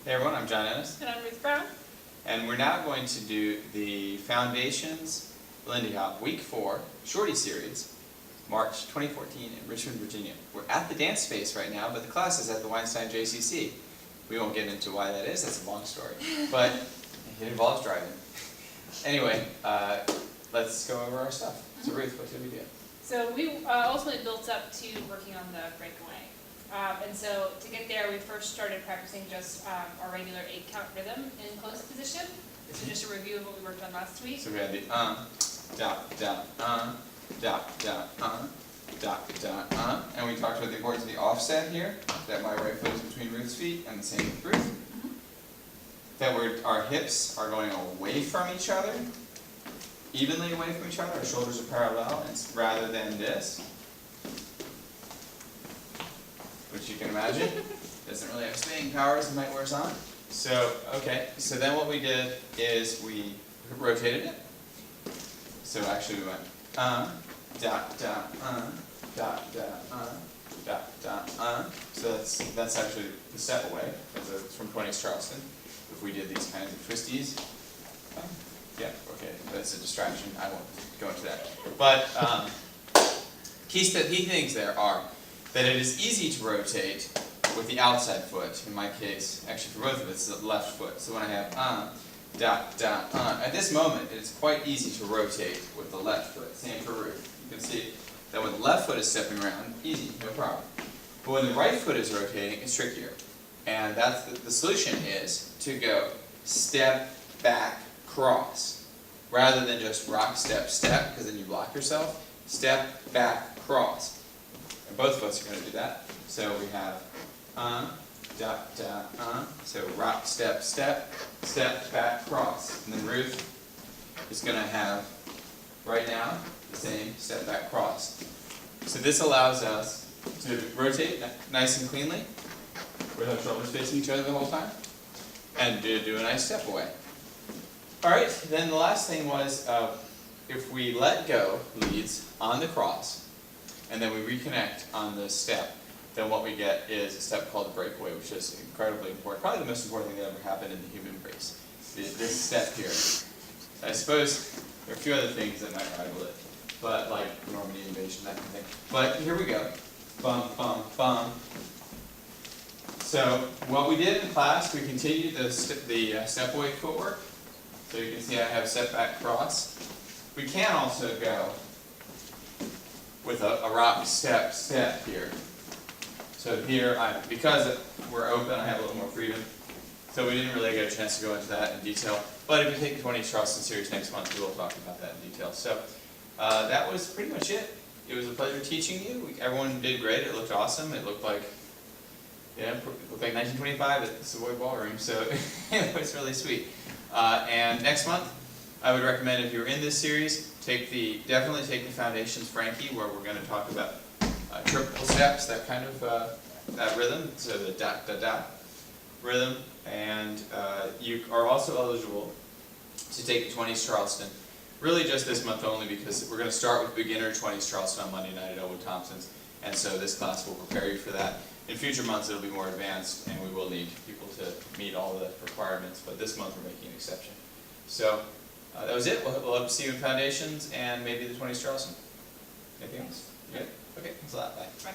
Hey everyone, I'm John Ennis. And I'm Ruth Brown. And we're now going to do the Foundations Lindy Hop Week 4 Shorty Series, March 2014 in Richmond, Virginia. We're at the dance space right now, but the class is at the Weinstein JCC. We won't get into why that is, that's a long story. But it involves driving. Anyway, let's go over our stuff. So Ruth, what did we do? So we ultimately built up to working on the breakaway. And so to get there, we first started practicing just our regular 8-count rhythm in close position. This is just a review of what we worked on last week. So we had the da, da, da, da, and we talked about the importance of the offset here, that my right foot is between Ruth's feet, and the same with Ruth. That our hips are going away from each other, evenly away from each other, our shoulders are parallel, rather than this, which you can imagine doesn't really have staying power as the night wears on. So, okay, so then what we did is we rotated it. So actually we went da, da, da, da, da. So that's actually the step away, because it's from 20s Charleston. If we did these kinds of twisties, yeah, okay, that's a distraction. I won't go into that. But key things there are that it is easy to rotate with the outside foot. In my case, actually for both of us, it's the left foot. So when I have da, da, at this moment, it's quite easy to rotate with the left foot. Same for Ruth. You can see that when the left foot is stepping around, easy, no problem. But when the right foot is rotating, it's trickier. And that's the solution is to go step, back, cross. Rather than just rock, step, step, because then you block yourself. Step, back, cross. And both of us are going to do that. So we have da, da, So rock, step, step, step, back, cross. And then Ruth is going to have, right now, the same step, back, cross. So this allows us to rotate nice and cleanly, with our shoulders facing each other the whole time, and do a nice step away. Alright, then the last thing was, if we let go leads on the cross, and then we reconnect on the step, then what we get is a step called the breakaway, which is incredibly important, probably the most important thing that ever happened in the human race, this step here. I suppose there are a few other things that might rival it, but like Normandy invasion, that kind of thing. But here we go. Bum, bum, bum. So what we did in class, we continued the step away footwork. So you can see I have step back cross. We can also go with a rock step step here. So here, because we're open, I have a little more freedom. So we didn't really get a chance to go into that in detail. But if you take the 20s Charleston series next month, we will talk about that in detail. So that was pretty much it. It was a pleasure teaching you. Everyone did great. It looked awesome. It looked like, yeah, it looked like 1925 at the Savoy Ballroom. So it was really sweet. And next month, I would recommend if you're in this series, definitely take the Foundations Frankie, where we're going to talk about triple steps, that kind of that rhythm, so the da da da rhythm. And you are also eligible to take the 20s Charleston. Really just this month only, because we're going to start with beginner 20s Charleston on Monday night at Elwood Thompson's, and so this class will prepare you for that. In future months it'll be more advanced, and we will need people to meet all the requirements, but this month we're making an exception. So that was it. We'll hope to see you in Foundations and maybe the 20s Charleston. Anything else? You good? Okay, thanks a lot. Bye. Bye.